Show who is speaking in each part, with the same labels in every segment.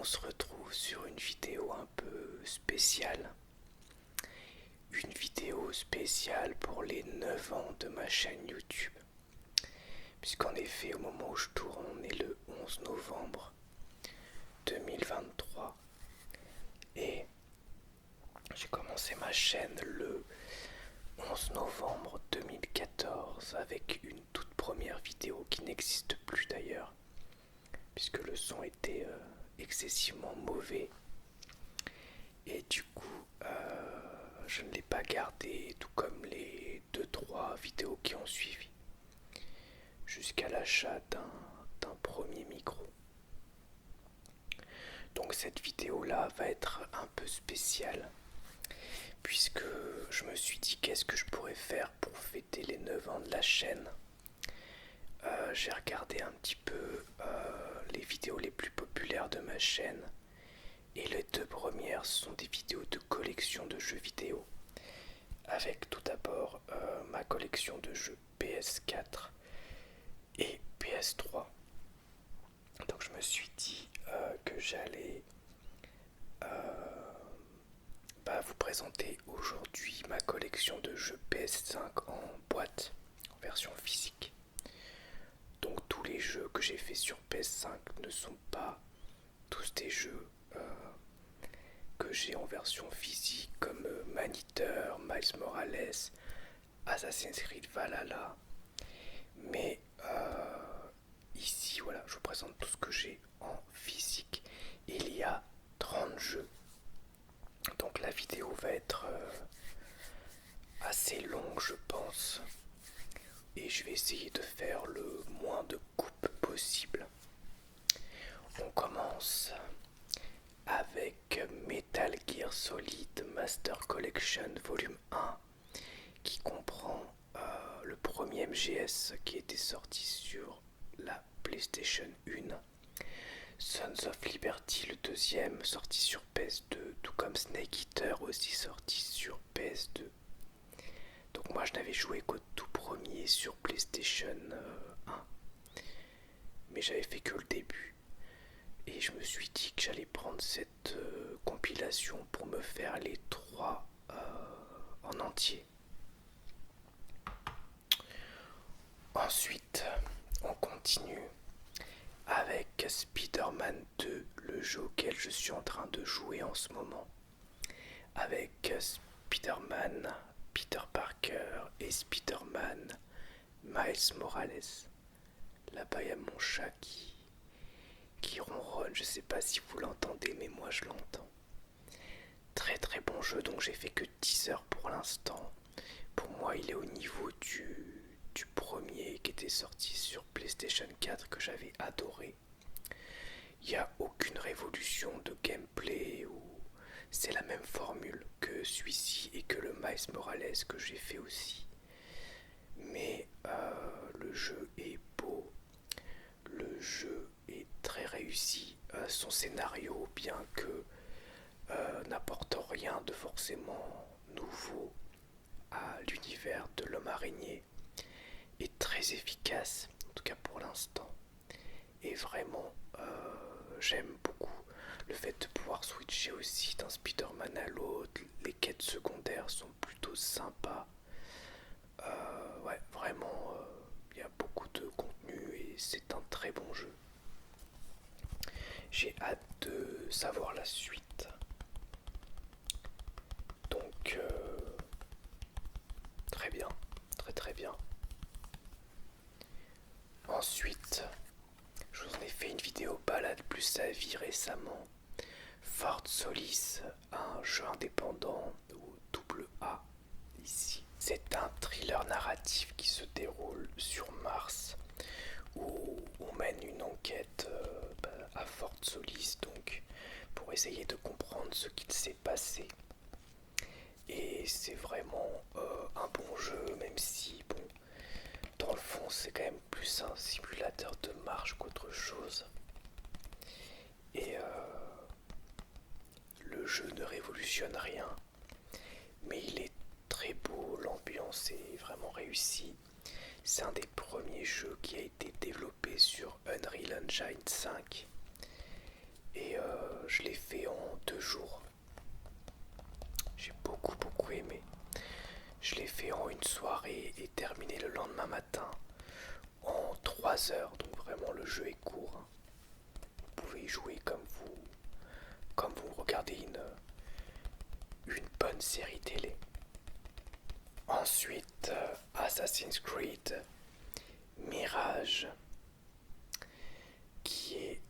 Speaker 1: on se retrouve sur une vidéo un peu spéciale. Une vidéo spéciale pour les 9 ans de ma chaîne YouTube. Puisqu'en effet, au moment où je tourne, on est le 11 novembre 2023. Et j'ai commencé ma chaîne le 11 novembre 2014 avec une toute première vidéo qui n'existe plus d'ailleurs, puisque le son était excessivement mauvais. Et du coup, je ne l'ai pas gardé, tout comme les 2-3 vidéos qui ont suivi, jusqu'à l'achat d'un premier micro. Donc cette vidéo-là va être un peu spéciale, puisque je me suis dit qu'est-ce que je pourrais faire pour fêter les 9 ans de la chaîne. J'ai regardé un petit peu les vidéos les plus populaires de ma chaîne, et les deux premières sont des vidéos de collection de jeux vidéo, avec tout d'abord ma collection de jeux PS4 et PS3. Donc je me suis dit que j'allais vous présenter aujourd'hui ma collection de jeux PS5 en boîte, en version physique. Donc tous les jeux que j'ai fait sur PS5 ne sont pas tous des jeux que j'ai en version physique, comme Maniteur, Miles Morales, Assassin's Creed Valhalla. Mais ici, voilà, je vous présente tout ce que j'ai en physique. Il y a 30 jeux. Donc la vidéo va être assez longue, je pense. Et je vais essayer de faire le moins de coupes possible. On commence avec Metal Gear Solid Master Collection Volume 1, qui comprend le premier MGS qui était sorti sur la PlayStation 1, Sons of Liberty le deuxième sorti sur PS2, tout comme Snake Eater aussi sorti sur PS2. Donc moi je n'avais joué qu'au tout premier sur PlayStation 1, mais j'avais fait que le début. Et je me suis dit que j'allais prendre cette compilation pour me faire les 3 en entier. Ensuite, on continue avec Spider-Man 2, le jeu auquel je suis en train de jouer en ce moment. Avec Spider-Man, Peter Parker et Spider-Man Miles Morales. Là-bas, il y a mon chat qui ronronne. Je sais pas si vous l'entendez, mais moi je l'entends. Très très bon jeu, donc j'ai fait que 10 heures pour l'instant. Pour moi, il est au niveau du premier qui était sorti sur PlayStation 4 que j'avais adoré. Il n'y a aucune révolution de gameplay, ou c'est la même formule que celui-ci et que le Miles Morales que j'ai fait aussi. Mais le jeu est beau, le jeu est très réussi, son scénario, bien que n'apporte rien de forcément nouveau à l'univers de l'homme araignée, est très efficace, en tout cas pour l'instant. Et vraiment, j'aime beaucoup le fait de pouvoir switcher aussi d'un Spider-Man à l'autre. Les quêtes secondaires sont plutôt sympas. Ouais, vraiment, il y a beaucoup de contenu et c'est un très bon jeu. J'ai hâte de savoir la suite. Donc, très bien, très très bien. Ensuite, je vous en ai fait une vidéo balade plus sa vie récemment. Fort Solis, un jeu indépendant ou double A ici. C'est un thriller narratif qui se déroule sur Mars, où on mène une enquête à Fort Solis, donc pour essayer de comprendre ce qu'il s'est passé. Et c'est vraiment un bon jeu, même si bon, dans le fond c'est quand même plus un simulateur de marche qu'autre chose. Et le jeu ne révolutionne rien, mais il est très beau, l'ambiance est vraiment réussie. C'est un des premiers jeux qui a été développé sur Unreal Engine 5. Et bonne série télé. Ensuite, Assassin's Creed Mirage, qui est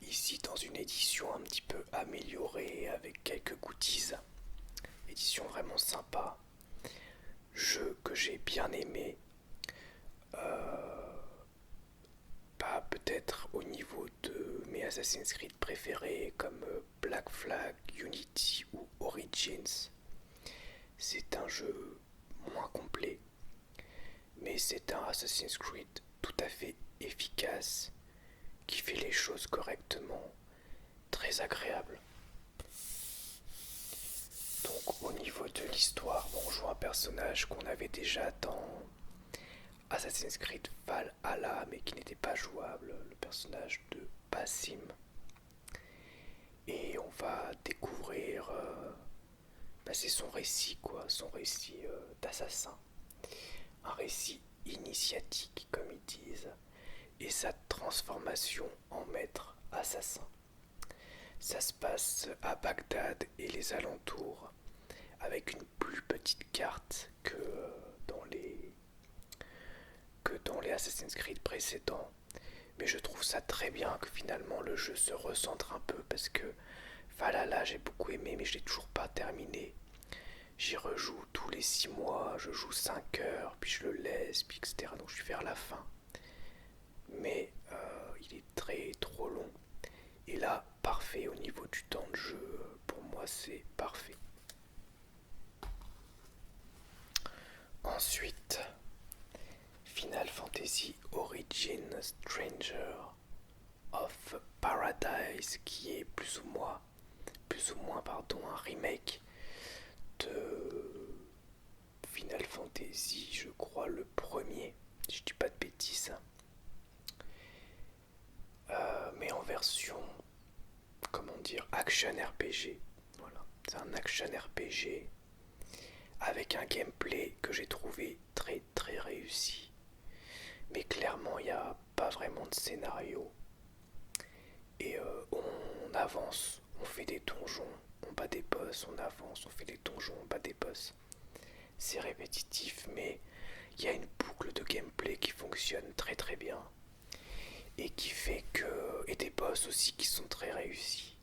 Speaker 1: ici dans une édition un petit peu améliorée avec quelques goodies. Édition vraiment sympa. Jeu que j'ai bien aimé. Pas peut-être au niveau de mes Assassin's Creed préférés comme Black Flag, Unity ou Origins. C'est un jeu moins complet, mais c'est un Assassin's Creed tout à fait efficace, qui fait les choses correctement, très agréable. Donc au niveau de l'histoire, on joue un personnage qu'on avait déjà dans Assassin's Creed Valhalla, mais qui n'était pas jouable, le personnage de Basim. Et on va découvrir, c'est son récit quoi, son récit d'assassin. Un récit initiatique comme ils disent, et sa transformation en maître assassin. Ça se passe à Bagdad et les alentours, avec une plus petite carte que dans les Assassin's Creed précédents. Mais je trouve ça très bien que finalement le jeu se recentre un peu, parce que Valhalla j'ai beaucoup aimé mais je l'ai toujours pas terminé. J'y rejoue tous les 6 mois, je joue 5 heures, puis je le laisse, puis etc. Donc je suis vers la fin. Mais il est trop long. Et là, parfait au niveau du temps de jeu, pour moi c'est parfait. Ensuite, Final Fantasy Origin Stranger of Paradise, qui est plus ou moins un remake de Final Fantasy, je crois le premier, si je dis pas de bêtises. Mais en version, comment dire, action RPG. Voilà, c'est un action RPG avec un gameplay que j'ai trouvé très très réussi. Mais clairement, il n'y a pas vraiment de scénario. Et on avance, on fait des donjons, on bat des boss, on avance, on fait des donjons, on bat des boss. C'est répétitif, mais il y a une boucle de gameplay qui fonctionne très très bien. Et qui fait que. Et des boss aussi qui sont très réussis.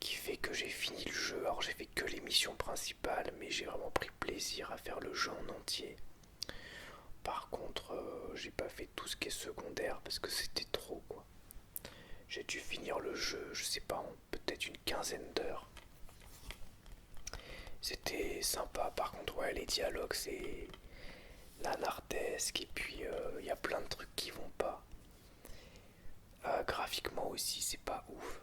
Speaker 1: Qui fait que j'ai fini le jeu. Alors j'ai fait que les missions principales, mais j'ai vraiment pris plaisir à faire le jeu en entier. Par contre, j'ai pas fait tout ce qui est secondaire parce que c'était trop quoi. J'ai dû finir le jeu, je sais pas, en peut-être une quinzaine d'heures. C'était sympa, par contre, ouais, les dialogues c'est nanardesque et puis y a plein de trucs qui vont pas. Graphiquement aussi, c'est pas ouf.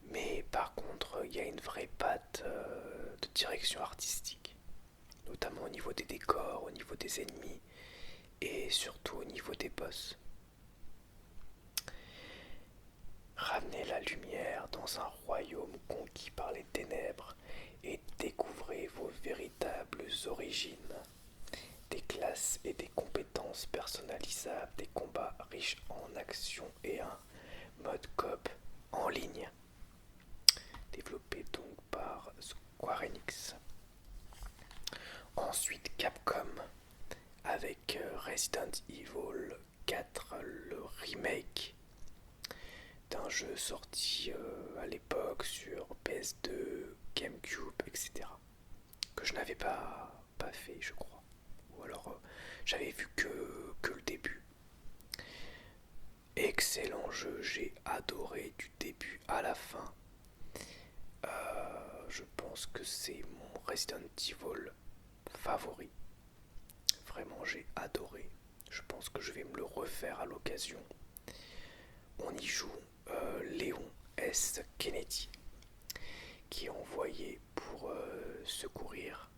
Speaker 1: Mais par contre, il y a une vraie patte de direction artistique, notamment au niveau des décors, au niveau des ennemis et surtout au niveau des boss. Ramenez la lumière dans un royaume conquis par les ténèbres et découvrez vos véritables origines. Des classes et des compétences personnalisables, des combats riches en action et un mode coop en ligne. Développé donc par Square Enix. Ensuite Capcom avec Resident Evil 4, le remake d'un jeu sorti à l'époque sur PS2, GameCube, etc. Que je n'avais pas fait, je crois. Ou alors j'avais vu que le début. Excellent jeu, j'ai adoré du début à la fin. Je pense que c'est mon Resident Evil favori. Vraiment, j'ai adoré. Je pense que je vais me le refaire à l'occasion. On y joue Léon S. Kennedy, qui est envoyé pour secourir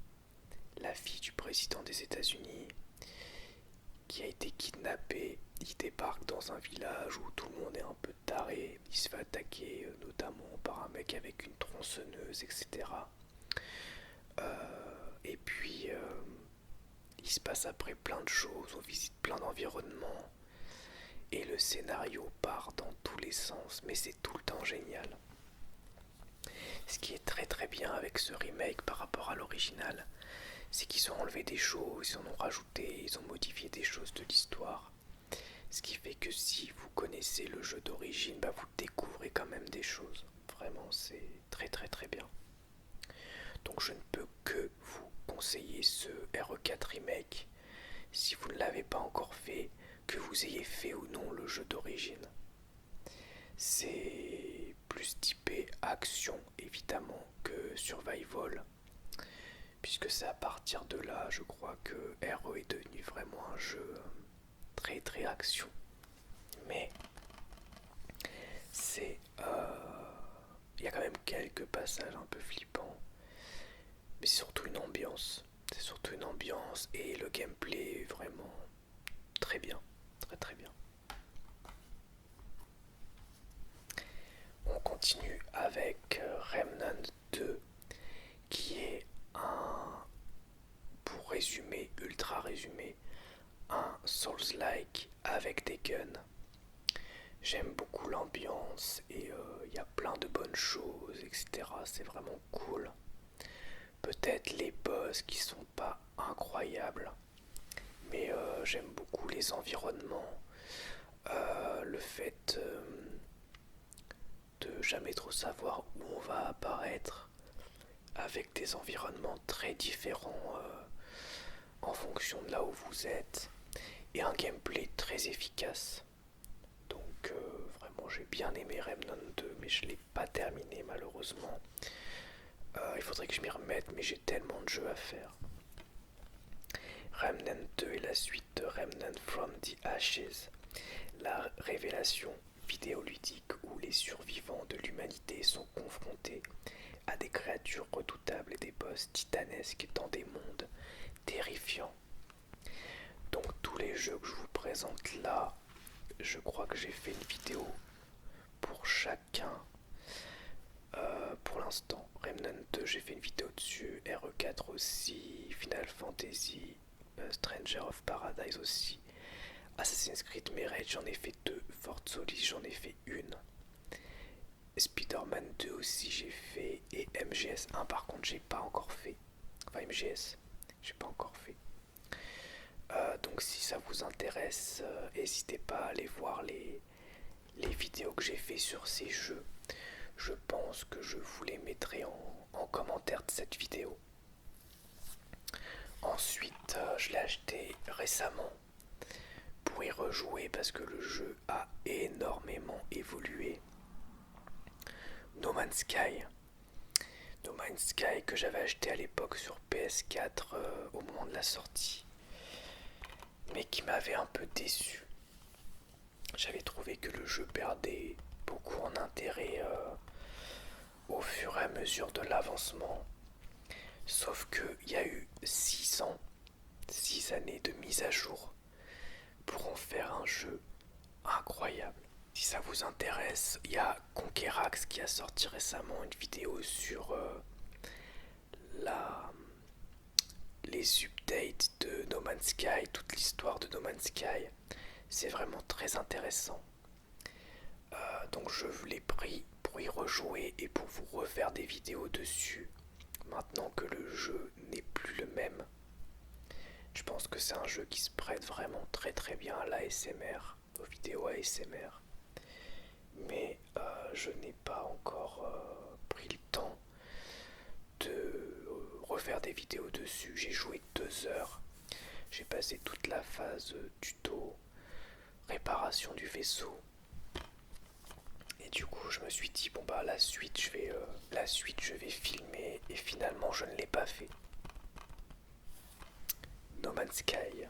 Speaker 1: la fille du président des États-Unis, qui a été kidnappée. Il débarque dans un village où tout le monde est un peu taré. Il se fait attaquer notamment par un mec avec une tronçonneuse, etc. Et puis il se passe après plein de choses, on visite plein d'environnements et le scénario part dans tous les sens, mais c'est tout le temps génial. Ce qui est très très bien avec ce remake par rapport à l'original, c'est qu'ils ont enlevé des choses, ils en ont rajouté, ils ont modifié des choses de l'histoire. Ce qui fait que si vous connaissez le jeu d'origine, bah vous découvrez quand même des choses. Vraiment, c'est très très très bien. Donc je ne peux que vous conseiller ce RE4 Remake si vous ne l'avez pas encore fait, que vous ayez fait ou non le jeu d'origine. C'est plus typé action évidemment que survival, puisque c'est à partir de là, je crois que RE est devenu vraiment un jeu très très action. Mais c'est... il y a quand même quelques passages un peu flippants, mais c'est surtout une ambiance. C'est surtout une ambiance et le gameplay est vraiment très bien, très très bien. On continue avec Remnant 2, qui est un, pour résumer, ultra résumé, un Souls-like avec des guns. J'aime beaucoup l'ambiance et il y a plein de bonnes choses, etc. C'est vraiment cool. Peut-être les boss qui sont pas incroyables, mais j'aime beaucoup les environnements, le fait de jamais trop savoir où on va apparaître, avec des environnements très différents en fonction de là où vous êtes, et un gameplay très efficace. Donc vraiment j'ai bien aimé Remnant 2, mais je ne l'ai pas terminé malheureusement. Il faudrait que je m'y remette, mais j'ai tellement de jeux à faire. Remnant 2 est la suite de Remnant from the Ashes, la révélation vidéoludique où les survivants de l'humanité sont confrontés à des créatures redoutables et des boss titanesques dans des mondes terrifiants. Donc tous les jeux que je vous présente là, je crois que j'ai fait une vidéo pour chacun. Pour l'instant, Remnant 2, j'ai fait une vidéo dessus, RE4 aussi, Final Fantasy, Stranger of Paradise aussi, Assassin's Creed Mirage, j'en ai fait 2, Forza Solis, j'en ai fait une, Spider-Man 2 aussi j'ai fait, et MGS 1 par contre j'ai pas encore fait, enfin MGS, j'ai pas encore fait. Donc si ça vous intéresse, n'hésitez pas à aller voir les vidéos que j'ai fait sur ces jeux. Je pense que je vous les mettrai en commentaire de cette vidéo. Ensuite, je l'ai acheté récemment pour y rejouer parce que le jeu a énormément évolué. No Man's Sky. No Man's Sky que j'avais acheté à l'époque sur PS4 au moment de la sortie, mais qui m'avait un peu déçu. J'avais trouvé que le jeu perdait beaucoup en intérêt au fur et à mesure de l'avancement. Sauf qu'il y a eu 6 ans, 6 années de mise à jour pour en faire un jeu incroyable. Si ça vous intéresse, il y a Conquerax qui a sorti récemment une vidéo sur les updates de No Man's Sky, toute l'histoire de No Man's Sky. C'est vraiment très intéressant. Donc je vous l'ai pris pour y rejouer et pour vous refaire des vidéos dessus. Maintenant que le jeu n'est plus le même, je pense que c'est un jeu qui se prête vraiment très très bien à l'ASMR, aux vidéos ASMR. Mais je n'ai pas encore pris le temps de refaire des vidéos dessus. J'ai joué 2 heures. J'ai passé toute la phase tuto, réparation du vaisseau. Et du coup, je me suis dit bon bah la suite, je vais filmer, et finalement, je ne l'ai pas fait. No Man's Sky.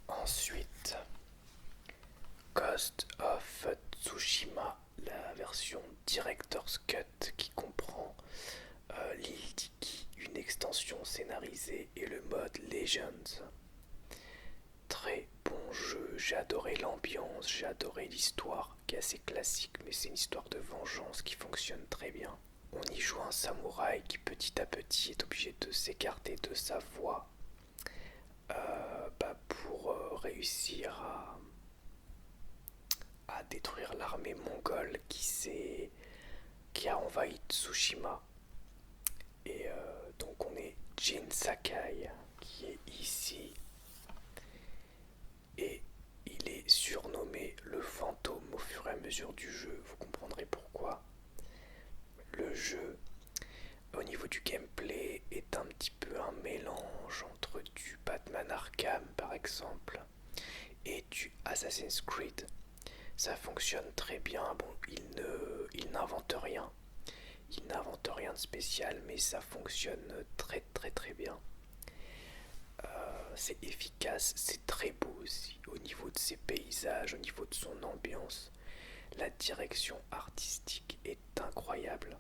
Speaker 1: Ensuite, Ghost of Tsushima, la version Director's Cut qui comprend l'île d'Iki, une extension scénarisée et le mode Legends. Très bon jeu, j'ai adoré l'ambiance, j'ai adoré l'histoire qui est assez classique, mais c'est une histoire de vengeance qui fonctionne très bien. On y joue un samouraï qui petit à petit est obligé de s'écarter de sa voie pour réussir à détruire l'armée mongole qui a envahit Tsushima. Et donc on est Jin Sakai qui est ici. Et il est surnommé le fantôme au fur et à mesure du jeu. Vous comprendrez pourquoi. Le jeu, au niveau du gameplay, est un petit peu un mélange entre du Batman Arkham par exemple et du Assassin's Creed. Ça fonctionne très bien. Bon, il n'invente rien. Il n'invente rien de spécial, mais ça fonctionne très très très bien. C'est efficace, c'est très beau aussi au niveau de ses paysages, au niveau de son ambiance. La direction artistique est incroyable.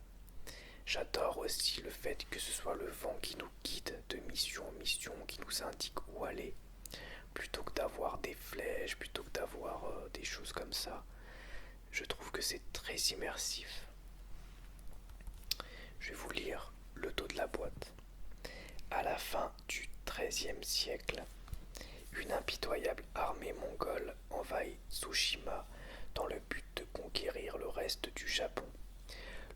Speaker 1: J'adore aussi le fait que ce soit le vent qui nous guide de mission en mission, qui nous indique où aller, plutôt que d'avoir des flèches, plutôt que d'avoir des choses comme ça. Je trouve que c'est très immersif. Je vais vous lire le dos de la boîte. À la fin du XIIIe siècle, une impitoyable armée mongole envahit Tsushima dans le but de conquérir le reste du Japon.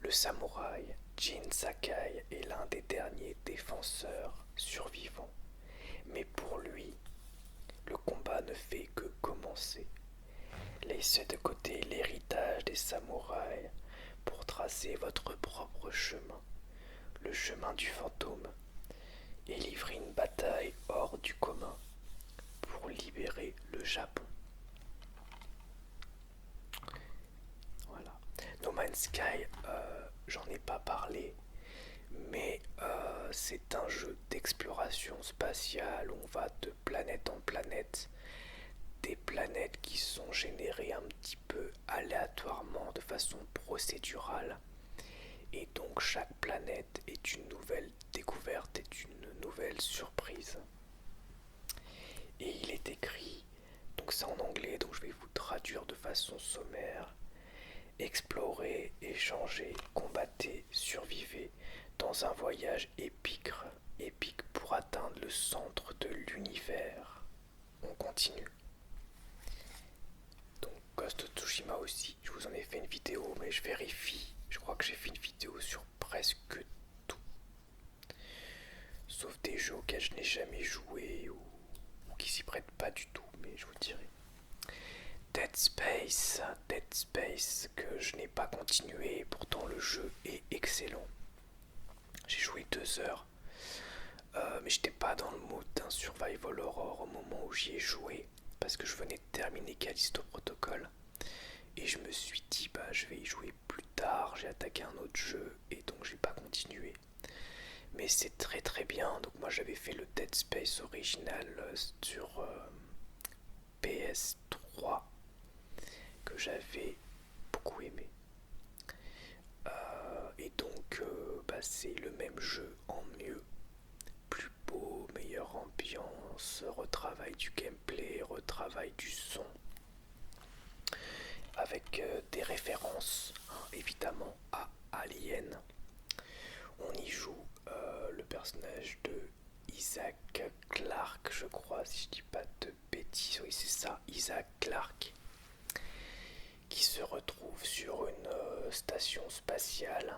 Speaker 1: Le samouraï Jin Sakai est l'un des derniers défenseurs survivants. Mais pour lui, le combat ne fait que commencer. Laissez de côté l'héritage des samouraïs pour tracer votre propre chemin, le chemin du fantôme, et livrer une bataille hors du commun pour libérer le Japon. Voilà. No Man's Sky, j'en ai pas parlé, mais c'est un jeu d'exploration spatiale où on va de planète en planète. Des planètes qui sont générées un petit peu aléatoirement de façon procédurale. Et donc chaque planète est une nouvelle découverte, est une nouvelle surprise. Et il est écrit, donc c'est en anglais, donc je vais vous traduire de façon sommaire. Explorez, échangez, combattez, survivez dans un voyage épique pour atteindre le centre de l'univers. On continue. Donc Ghost of Tsushima aussi, je vous en ai fait une vidéo, mais je vérifie. Je crois que j'ai fait une vidéo sur presque tout. Sauf des jeux auxquels je n'ai jamais joué ou qui s'y prêtent pas du tout, mais je vous dirai. Dead Space que je n'ai pas continué, pourtant le jeu est excellent. J'ai joué 2 heures, mais j'étais pas dans le mood d'un survival horror au moment où j'y ai joué, parce que je venais de terminer Callisto Protocol. Et je me suis dit, je vais y jouer plus tard, j'ai attaqué un autre jeu, et donc j'ai pas continué. Mais c'est très très bien, donc moi j'avais fait le Dead Space original sur PS3, que j'avais beaucoup aimé. Et donc c'est le même jeu en mieux, plus beau, meilleure ambiance, retravail du gameplay, retravail du son, avec des références évidemment à Alien. On y joue le personnage de Isaac Clarke, je crois, si je dis pas de bêtises. Oui, c'est ça, Isaac Clarke, qui se retrouve sur une station spatiale,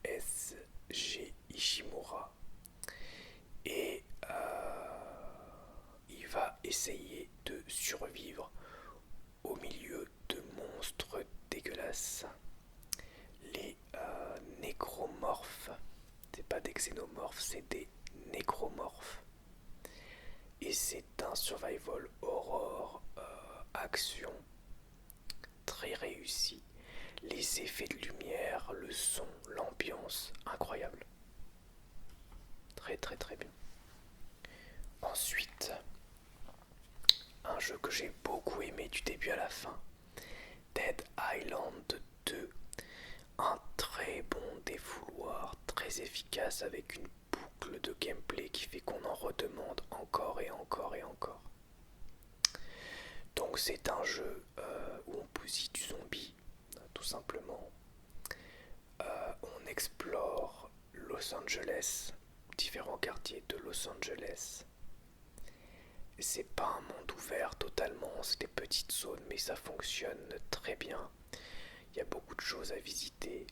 Speaker 1: l'USG Ishimura, et il va essayer de survivre au milieu de monstres dégueulasses. Les nécromorphes, c'est pas des xénomorphes, c'est des nécromorphes. Et c'est un survival horror action très réussi. Les effets de lumière, le son, l'ambiance, incroyable. Très très très bien. Ensuite, un jeu que j'ai beaucoup aimé du début à la fin, Dead Island 2. Un très bon défouloir, très efficace, avec une boucle de gameplay qui fait qu'on en redemande encore et encore et encore. Donc c'est un jeu où on bousille du zombie, tout simplement. On explore Los Angeles, différents quartiers de Los Angeles. C'est pas un monde ouvert totalement, c'est des petites zones, mais ça fonctionne très bien. Il y a beaucoup de choses à visiter.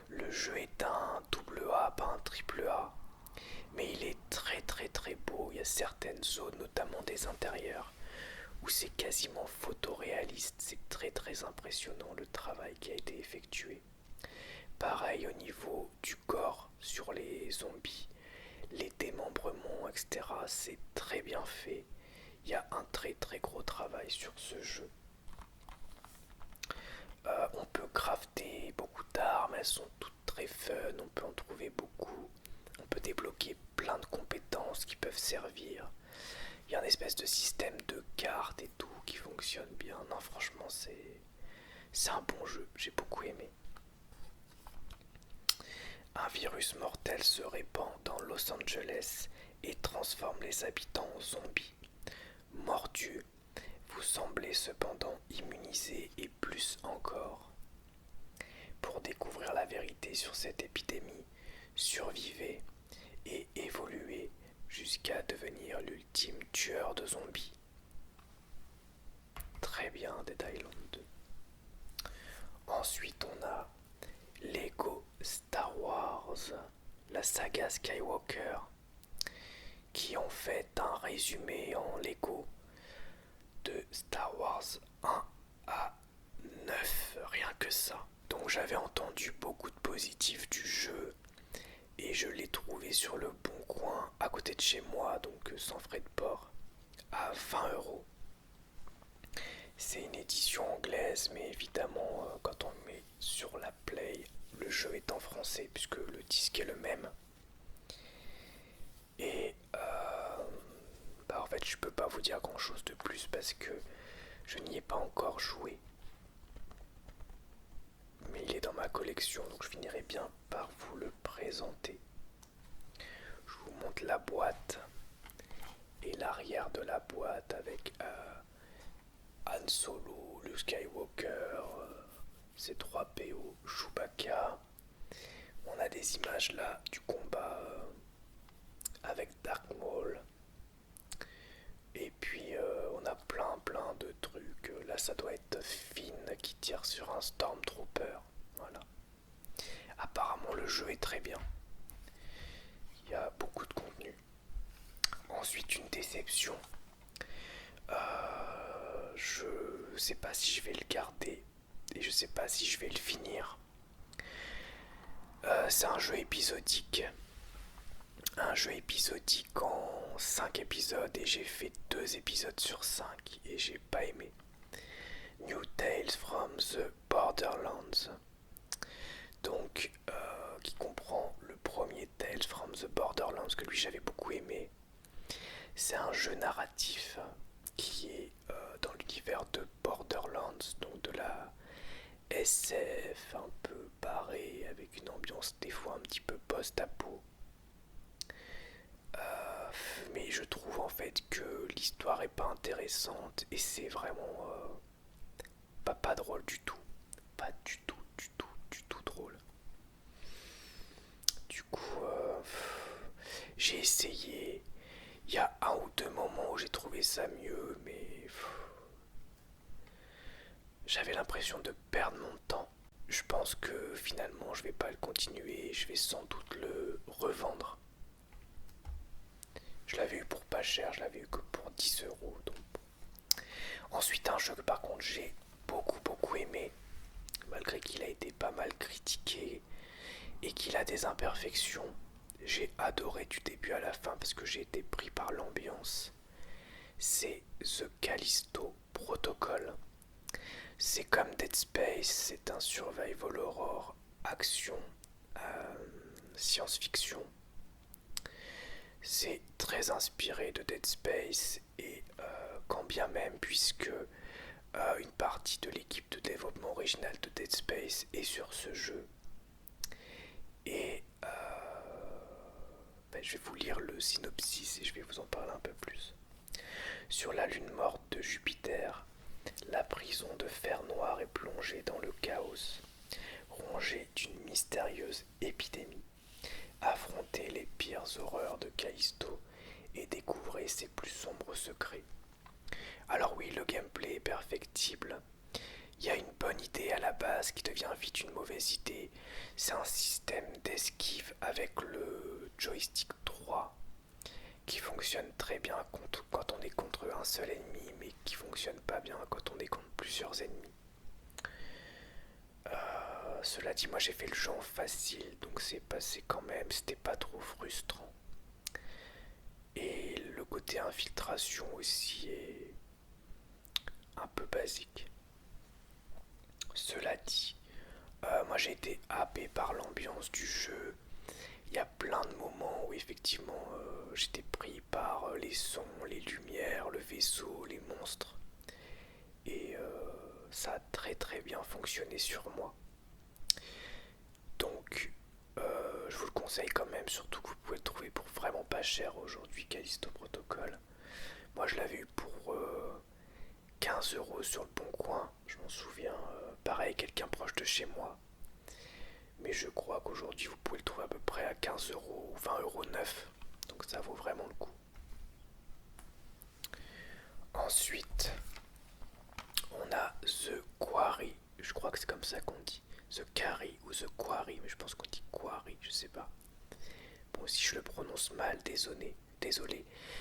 Speaker 1: Le jeu est un double A, pas un triple A. Mais il est très très très beau. Il y a certaines zones, notamment des intérieurs, où c'est quasiment photoréaliste. C'est très très impressionnant le travail qui a été effectué. Pareil au niveau du corps sur les zombies, les démembrements, etc. C'est très bien fait. Il y a un très très gros travail sur ce jeu. On peut crafter beaucoup d'armes, elles sont toutes très fun, on peut en trouver beaucoup. On peut débloquer plein de compétences qui peuvent servir. Il y a un espèce de système de cartes et tout qui fonctionne bien. Non, franchement, c'est un bon jeu, j'ai beaucoup aimé. Un virus mortel se répand dans Los Angeles et transforme les habitants en zombies. Mordus, vous semblez cependant immunisé et plus encore. Pour découvrir la vérité sur cette épidémie, survivez et évoluez jusqu'à devenir l'ultime tueur de zombies. Très bien, Dead Island 2. Ensuite, on a Lego Star Wars, la saga Skywalker, qui ont fait un résumé en Lego de Star Wars 1 à 9, rien que ça. Donc j'avais entendu beaucoup de positifs du jeu et je l'ai trouvé sur le bon coin à côté de chez moi, donc sans frais de port, à 20 €. C'est une édition anglaise, mais évidemment quand on met sur la Play, le jeu est en français puisque le disque est le même. Et en fait je peux pas vous dire grand chose de plus parce que je n'y ai pas encore joué. Mais il est dans ma collection, donc je finirai bien par vous le présenter. Je vous montre la boîte et l'arrière de la boîte avec Han Solo, Luke Skywalker, C3PO, Chewbacca. On a des images là du combat avec Dark Maul. Et puis on a plein de trucs. Là ça doit être Finn qui tire sur un Stormtrooper. Voilà. Apparemment le jeu est très bien. Il y a beaucoup de contenu. Ensuite une déception. Je sais pas si je vais le garder. Et je sais pas si je vais le finir. C'est un jeu épisodique. Un jeu épisodique en 5 épisodes et j'ai fait 2 épisodes sur 5 et j'ai pas aimé. New Tales from the Borderlands. Donc, qui comprend le premier Tales from the Borderlands que lui j'avais beaucoup aimé. C'est un jeu narratif qui est dans l'univers de Borderlands, donc de la SF un peu barré avec une ambiance des fois un petit peu post-apo. Mais je trouve en fait que l'histoire est pas intéressante et c'est vraiment pas drôle du tout. Pas du tout drôle. Du coup, j'ai essayé. Il y a un ou deux moments où j'ai trouvé ça mieux, mais j'avais l'impression de perdre mon temps. Je pense que finalement je vais pas le continuer, je vais sans doute le revendre. Je l'avais eu pour pas cher, je l'avais eu que pour 10 €. Donc. Ensuite un jeu que par contre j'ai beaucoup aimé, malgré qu'il a été pas mal critiqué et qu'il a des imperfections. J'ai adoré du début à la fin parce que j'ai été pris par l'ambiance. C'est The Callisto Protocol. C'est comme Dead Space, c'est un survival horror, action, science-fiction. C'est très inspiré de Dead Space et quand bien même puisque une partie de l'équipe de développement originale de Dead Space est sur ce jeu. Et je vais vous lire le synopsis et je vais vous en parler un peu plus. Sur la lune morte de Jupiter, la prison de fer noir est plongée dans le chaos, rongée d'une mystérieuse épidémie. Affrontez les pires horreurs de Callisto et découvrez ses plus sombres secrets. Alors oui, le gameplay est perfectible. Il y a une bonne idée à la base qui devient vite une mauvaise idée. C'est un système d'esquive avec le joystick droit qui fonctionne très bien quand on est contre un seul ennemi, mais qui fonctionne pas bien quand on est contre plusieurs ennemis. Cela dit, moi j'ai fait le jeu en facile, donc c'est passé quand même, c'était pas trop frustrant. Et le côté infiltration aussi est un peu basique. Cela dit, moi j'ai été happé par l'ambiance du jeu. Il y a plein de moments où effectivement j'étais pris par les sons, les lumières, le vaisseau, les monstres. Et ça a très très bien fonctionné sur moi. Donc je vous le conseille quand même, surtout que vous pouvez le trouver pour vraiment pas cher aujourd'hui, Callisto Protocol. Moi je l'avais eu pour 15 € sur le bon coin, je m'en souviens, pareil, quelqu'un proche de chez moi. Mais je crois qu'aujourd'hui vous pouvez le trouver à peu près à 15 € ou 20 € neuf, donc ça vaut vraiment le coup. Ensuite, on a The Quarry, je crois que c'est comme ça qu'on dit. The Quarry ou The Quarry, mais je pense qu'on dit Quarry, je sais pas. Bon, si je le prononce mal, désolé.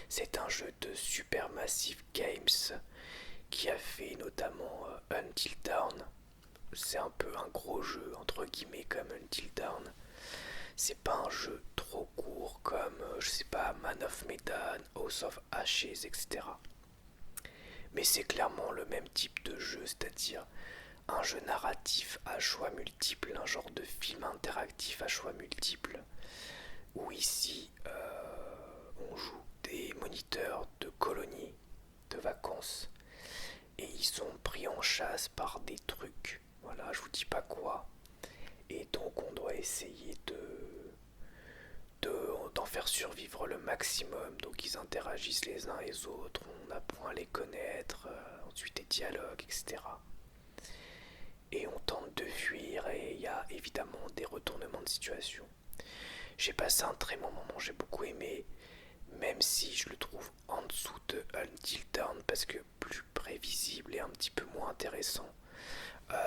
Speaker 1: C'est un jeu de Supermassive Games qui a fait notamment Until Dawn. C'est un peu un gros jeu, entre guillemets, comme Until Dawn. C'est pas un jeu trop court comme, je sais pas, Man of Medan, House of Ashes, etc. Mais c'est clairement le même type de jeu, c'est-à-dire un jeu narratif à choix multiples, un genre de film interactif à choix multiples, où ici on joue des moniteurs de colonies de vacances et ils sont pris en chasse par des trucs. Voilà, je vous dis pas quoi. Et donc on doit essayer d'en faire survivre le maximum. Donc ils interagissent les uns les autres, on apprend à les connaître, ensuite des dialogues, etc. Et on tente de fuir et il y a évidemment des retournements de situation. J'ai passé un très bon moment, j'ai beaucoup aimé, même si je le trouve en dessous de Until Dawn parce que plus prévisible et un petit peu moins intéressant.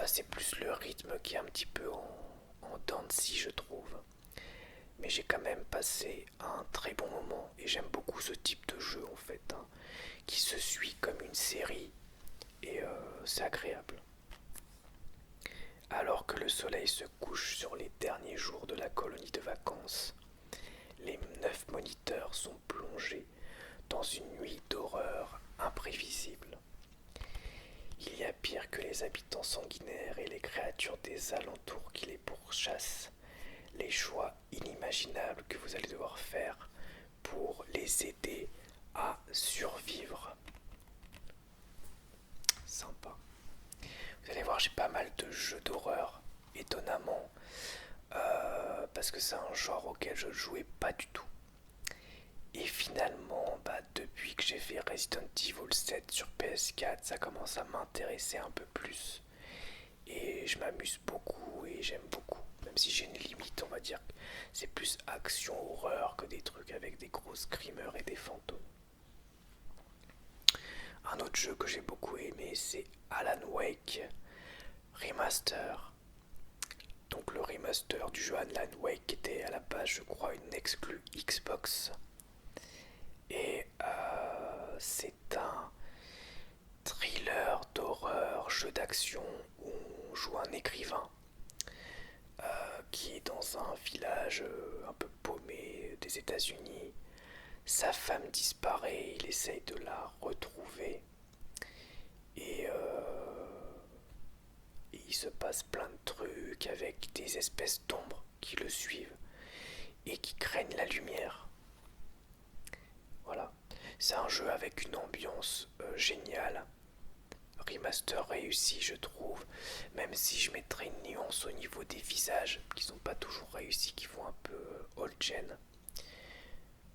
Speaker 1: C'est plus le rythme qui est un petit peu en dents de scie, je trouve. Mais j'ai quand même passé un très bon moment et j'aime beaucoup ce type de jeu en fait, hein, qui se suit comme une série et c'est agréable. Alors que le soleil se couche sur les derniers jours de la colonie de vacances, les 9 moniteurs sont plongés dans une nuit d'horreur imprévisible. Il y a pire que les habitants sanguinaires et les créatures des alentours qui les pourchassent. Les choix inimaginables que vous allez devoir faire pour les aider à survivre. Sympa. Vous allez voir, j'ai pas mal de jeux d'horreur, étonnamment, parce que c'est un genre auquel je ne jouais pas du tout. Et finalement, depuis que j'ai fait Resident Evil 7 sur PS4, ça commence à m'intéresser un peu plus. Et je m'amuse beaucoup et j'aime beaucoup. Même si j'ai une limite, on va dire que c'est plus action-horreur que des trucs avec des gros screamers et des fantômes. Un autre jeu que j'ai beaucoup aimé, c'est Alan Wake Remaster. Donc le remaster du jeu Alan Wake qui était à la base, je crois, une exclue Xbox. Et c'est un thriller d'horreur, jeu d'action où on joue un écrivain qui est dans un village un peu paumé des États-Unis. Sa femme disparaît, il essaye de la retrouver et il se passe plein de trucs avec des espèces d'ombres qui le suivent et qui craignent la lumière. Voilà, c'est un jeu avec une ambiance géniale. Remaster réussi, je trouve, même si je mettrais une nuance au niveau des visages qui sont pas toujours réussis, qui font un peu old gen.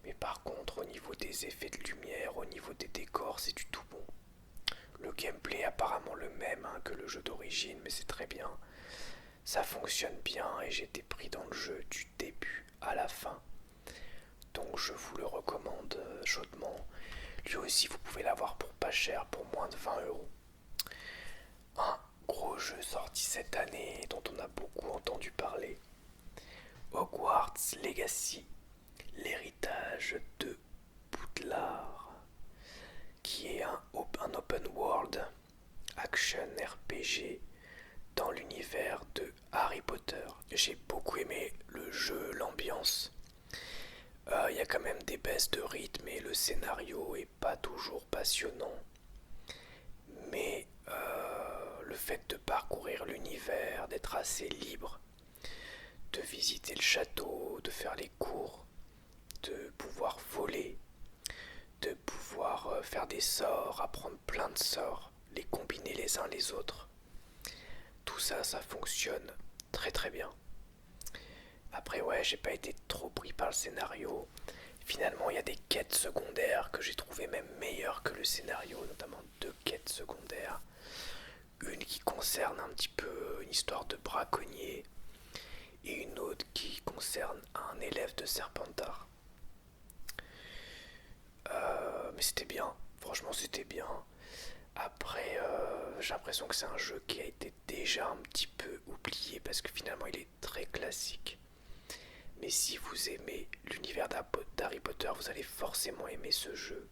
Speaker 1: Mais par contre, au niveau des effets de lumière, au niveau des décors, c'est du tout bon. Le gameplay est apparemment le même que le jeu d'origine, mais c'est très bien. Ça fonctionne bien et j'ai été pris dans le jeu du début à la fin. Donc je vous le recommande chaudement. Lui aussi, vous pouvez l'avoir pour pas cher, pour moins de 20 €. Un Gros jeu sorti cette année dont on a beaucoup entendu parler. Hogwarts Legacy, l'héritage de Poudlard, qui est un open world action RPG dans l'univers de Harry Potter. J'ai beaucoup aimé le jeu, l'ambiance. Il y a quand même des baisses de rythme et le scénario est pas toujours passionnant. Mais le fait de parcourir l'univers, d'être assez libre, de visiter le château, de faire les cours, de pouvoir voler, de pouvoir faire des sorts, apprendre plein de sorts, les combiner les uns les autres. Tout ça, ça fonctionne très très bien. Après ouais, j'ai pas été trop pris par le scénario. Finalement, il y a des quêtes secondaires que j'ai trouvé même meilleures que le scénario, notamment 2 quêtes secondaires. Une qui concerne un petit peu une histoire de braconnier et une autre qui concerne un élève de Serpentard. Mais c'était bien, franchement c'était bien. Après, j'ai l'impression que c'est un jeu qui a été déjà un petit peu oublié parce que finalement il est très classique. Mais si vous aimez l'univers d'Harry Potter, vous allez forcément aimer ce jeu.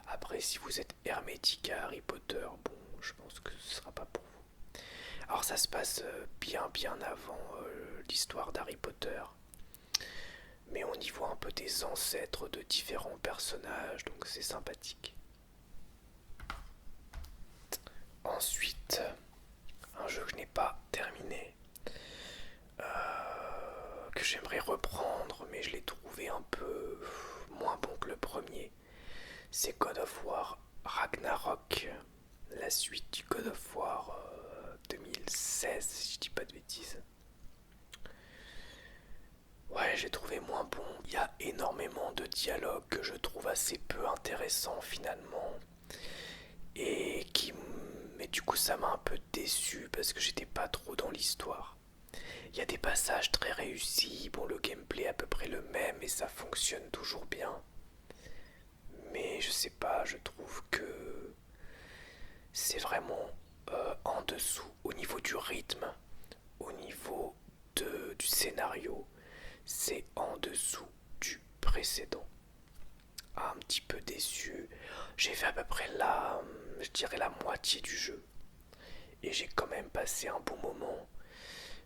Speaker 1: Après, si vous êtes hermétique à Harry Potter, bon, je pense que ce sera pas pour vous. Alors ça se passe bien avant l'histoire d'Harry Potter. Mais on y voit un peu des ancêtres de différents personnages, donc c'est sympathique. Ensuite, un jeu que je n'ai pas terminé, que j'aimerais reprendre, mais je l'ai trouvé un peu moins bon que le premier. C'est God of War Ragnarok, la suite du God of War 2016, si je dis pas de bêtises. Ouais, j'ai trouvé moins bon. Il y a énormément de dialogues que je trouve assez peu intéressants finalement. Et qui. Mais du coup, ça m'a un peu déçu parce que j'étais pas trop dans l'histoire. Il y a des passages très réussis, bon, le gameplay est à peu près le même et ça fonctionne toujours bien. Mais je sais pas, je trouve que c'est vraiment en dessous au niveau du rythme, au niveau du scénario, c'est en dessous du précédent. Un petit peu déçu. J'ai fait à peu près je dirais la moitié du jeu. Et j'ai quand même passé un bon moment.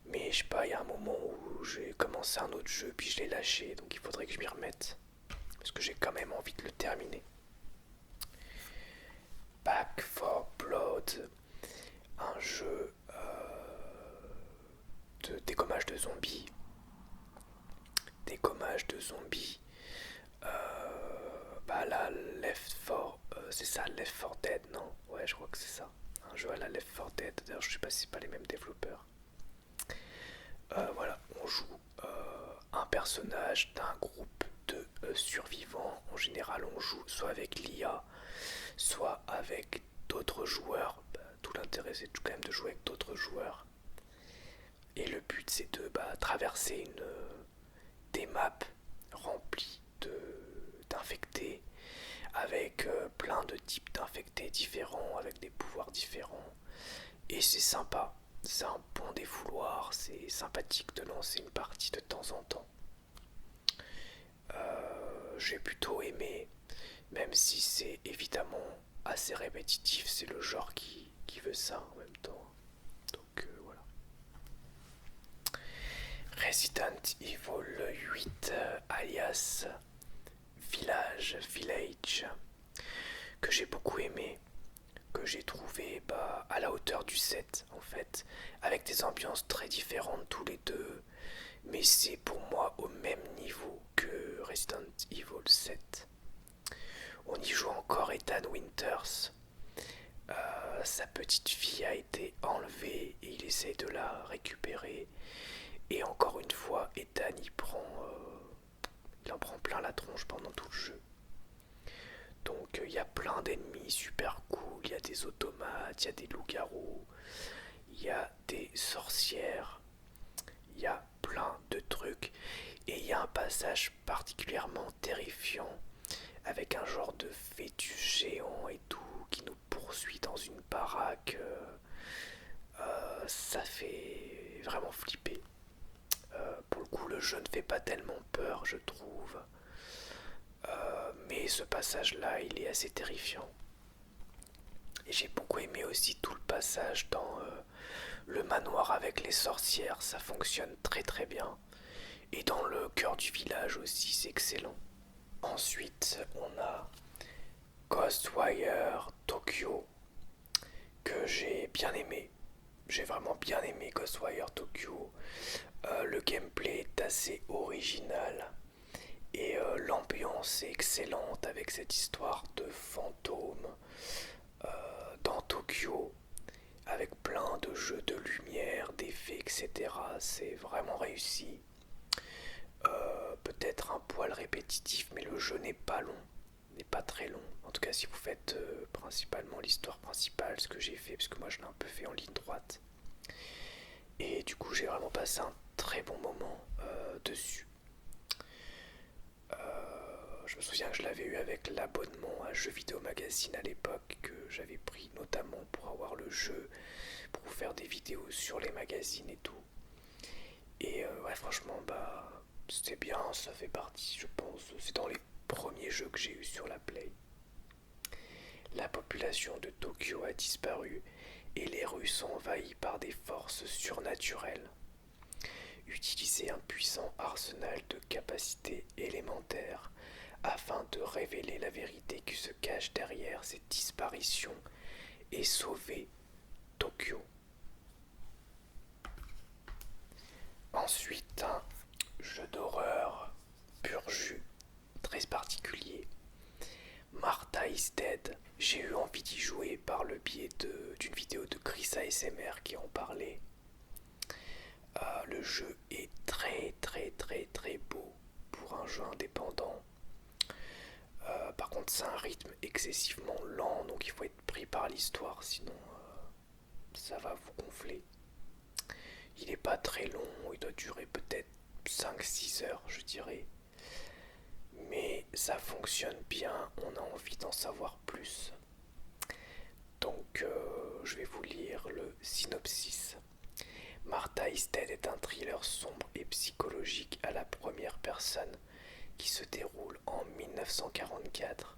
Speaker 1: Mais je sais pas, il y a un moment où j'ai commencé un autre jeu puis je l'ai lâché. Donc il faudrait que je m'y remette. Parce que j'ai quand même envie de le terminer. Back 4 Blood, un jeu de dégommage de zombies. Dégommage de zombies. Bah là, Left 4, c'est ça, Left 4 Dead, non? Ouais, je crois que c'est ça. Un jeu à la Left 4 Dead. D'ailleurs, je sais pas si c'est pas les mêmes développeurs. Voilà, on joue un personnage d'un groupe de survivants. En général, on joue soit avec l'IA, soit avec d'autres joueurs. Bah, tout l'intérêt, c'est quand même de jouer avec d'autres joueurs. Et le but, c'est de traverser des maps remplies d'infectés, avec plein de types d'infectés différents, avec des pouvoirs différents. Et c'est sympa, c'est un bon défouloir, c'est sympathique de lancer une partie de temps en temps. J'ai plutôt aimé, même si c'est évidemment assez répétitif, c'est le genre qui veut ça en même temps. Donc voilà. Resident Evil 8 alias Village, que j'ai beaucoup aimé, que j'ai trouvé à la hauteur du 7 en fait, avec des ambiances très différentes tous les deux, mais c'est pour moi au même niveau que Resident Evil 7. On y joue encore Ethan Winters. Sa petite fille a été enlevée et il essaye de la récupérer. Et encore une fois, Ethan il en prend plein la tronche pendant tout le jeu. Donc il y a plein d'ennemis super cool, il y a des automates, il y a des loups-garous, il y a des sorcières, il y a plein de trucs. Et il y a un passage particulièrement terrifiant avec un genre de fœtus géant et tout qui nous poursuit dans une baraque ça fait vraiment flipper. Pour le coup, le jeu ne fait pas tellement peur, je trouve. Mais ce passage-là, il est assez terrifiant. Et j'ai beaucoup aimé aussi tout le passage dans le manoir avec les sorcières, ça fonctionne très très bien. Et dans le cœur du village aussi, c'est excellent. Ensuite, on a Ghostwire Tokyo, que j'ai bien aimé. J'ai vraiment bien aimé Ghostwire Tokyo. Le gameplay est assez original et l'ambiance est excellente avec cette histoire de fantômes dans Tokyo, avec plein de jeux de lumière, d'effets, etc. C'est vraiment réussi. Peut-être un poil répétitif, mais le jeu n'est pas long, n'est pas très long. En tout cas, si vous faites principalement l'histoire principale, ce que j'ai fait, parce que moi je l'ai un peu fait en ligne droite. Et du coup, j'ai vraiment passé un très bon moment dessus. Je me souviens que je l'avais eu avec l'abonnement à Jeux Vidéo Magazine à l'époque, que j'avais pris notamment pour avoir le jeu, pour vous faire des vidéos sur les magazines et tout. Et ouais, franchement, bah, c'était bien, ça fait partie, je pense. C'est dans les premiers jeux que j'ai eu sur la Play. La population de Tokyo a disparu et les rues sont envahies par des forces surnaturelles. Utilisez un puissant arsenal de capacités élémentaires afin de révéler la vérité qui se cache derrière ces disparitions et sauver Tokyo. Ensuite, un jeu d'horreur pur jus, très particulier. Martha is Dead. J'ai eu envie d'y jouer par le biais d'une vidéo de Chris ASMR qui en parlait. Le jeu est très très très très beau pour un jeu indépendant. Par contre, c'est un rythme excessivement lent, donc il faut être pris par l'histoire, sinon ça va vous gonfler. Il n'est pas très long, il doit durer peut-être 5-6 heures, je dirais. Mais ça fonctionne bien, on a envie d'en savoir plus. Donc je vais vous lire le synopsis. Martha is Dead est un thriller sombre et psychologique à la première personne qui se déroule en 1944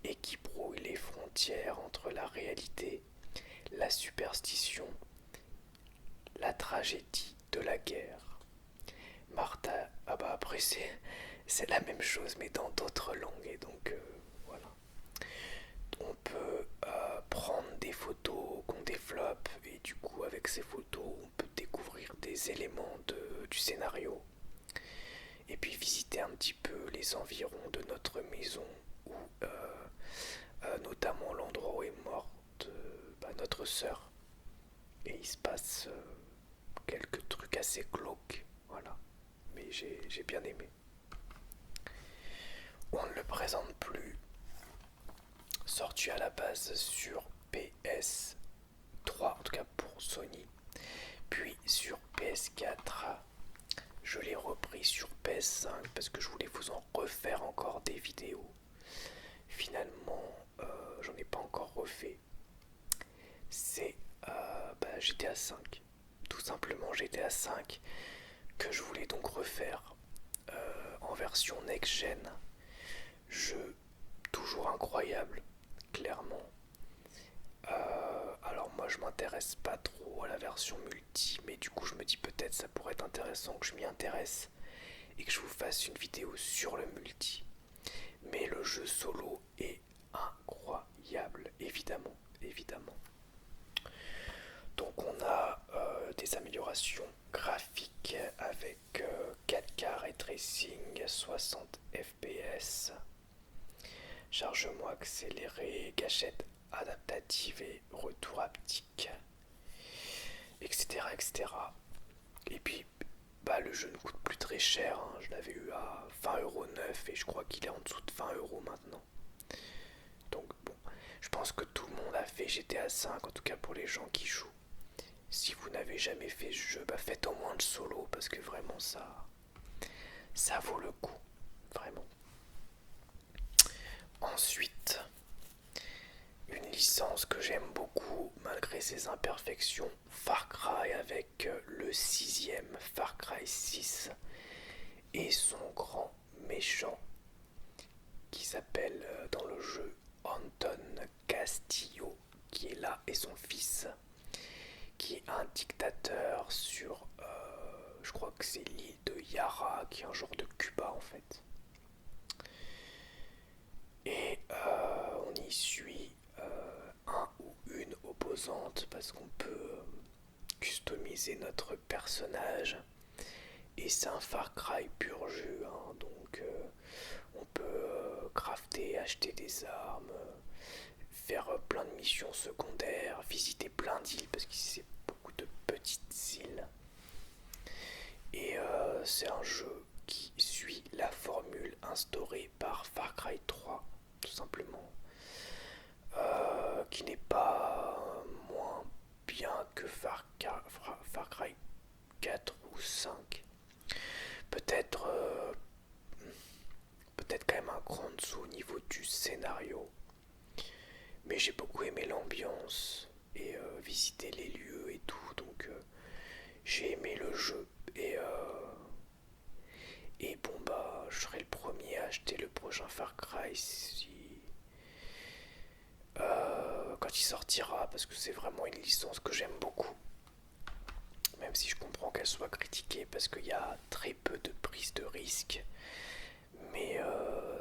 Speaker 1: et qui brouille les frontières entre la réalité, la superstition, la tragédie de la guerre. Martha, ah bah après c'est la même chose mais dans d'autres langues et donc voilà. On peut prendre des photos qu'on développe et du coup avec ces photos on peut découvrir des éléments du scénario et puis visiter un petit peu les environs de notre maison ou notamment l'endroit où est morte notre sœur. Et il se passe quelques trucs assez glauques, voilà. Mais j'ai bien aimé. On ne le présente plus. Sorti à la base sur PS3, en tout cas pour Sony, puis sur PS4. Je l'ai repris sur PS5 parce que je voulais vous en refaire encore des vidéos. Finalement, j'en ai pas encore refait. C'est GTA 5. Tout simplement GTA 5 que je voulais donc refaire en version next-gen. Jeu toujours incroyable, clairement. Alors moi je m'intéresse pas trop à la version multi, mais du coup je me dis peut-être ça pourrait être intéressant que je m'y intéresse et que je vous fasse une vidéo sur le multi. Mais le jeu solo est incroyable, évidemment, évidemment. Donc on a des améliorations graphiques avec 4K Ray Tracing, 60 FPS, chargement accéléré, gâchette adaptative et retour haptique, etc. etc. Et puis le jeu ne coûte plus très cher, hein. Je l'avais eu à 20,9€ et je crois qu'il est en dessous de 20€ maintenant. Donc bon, je pense que tout le monde a fait GTA 5, en tout cas pour les gens qui jouent. Si vous n'avez jamais fait ce jeu, faites au moins le solo parce que vraiment ça vaut le coup, vraiment. Ensuite, une licence que j'aime beaucoup malgré ses imperfections. Far Cry avec le sixième Far Cry 6 et son grand méchant qui s'appelle dans le jeu Anton Castillo, qui est là, et son fils qui est un dictateur sur, je crois que c'est l'île de Yara, qui est un genre de Cuba en fait. Et on y suit un ou une opposante parce qu'on peut customiser notre personnage. Et c'est un Far Cry pur jus, hein, donc on peut crafter, acheter des armes, faire plein de missions secondaires, visiter plein d'îles parce qu'ici c'est beaucoup de petites îles. Et c'est un jeu qui suit la formule instaurée par Far Cry 3, tout simplement, qui n'est pas moins bien que Far Cry 4 ou 5. Peut-être peut-être quand même un cran en dessous au niveau du scénario. Mais j'ai beaucoup aimé l'ambiance et visiter les lieux et tout, donc j'ai aimé le jeu. Et bon bah je serai le premier à acheter le prochain Far Cry si, quand il sortira, parce que c'est vraiment une licence que j'aime beaucoup. Même si je comprends qu'elle soit critiquée parce qu'il y a très peu de prise de risque. Mais